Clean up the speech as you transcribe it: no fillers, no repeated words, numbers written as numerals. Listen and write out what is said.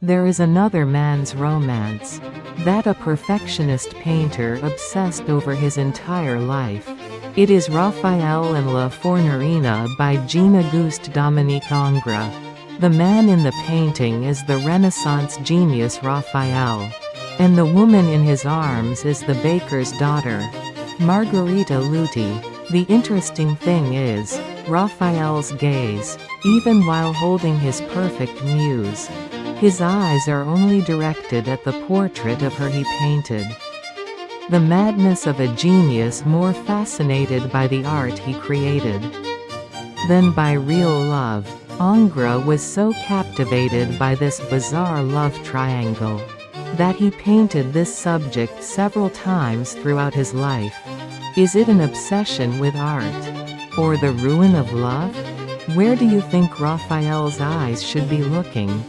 There is another man's romance. That a perfectionist painter obsessed over his entire life. It is Raphael and La Fornerina by Jean-Auguste Dominique Ingres. The man in the painting is the Renaissance genius Raphael. And the woman in his arms is the baker's daughter, Margherita Luti. The interesting thing is, Raphael's gaze, even while holding his perfect muse. His eyes are only directed at the portrait of her he painted. The madness of a genius more fascinated by the art he created than by real love. Ingres was so captivated by this bizarre love triangle that he painted this subject several times throughout his life. Is it an obsession with art? Or the ruin of love? Where do you think Raphael's eyes should be looking?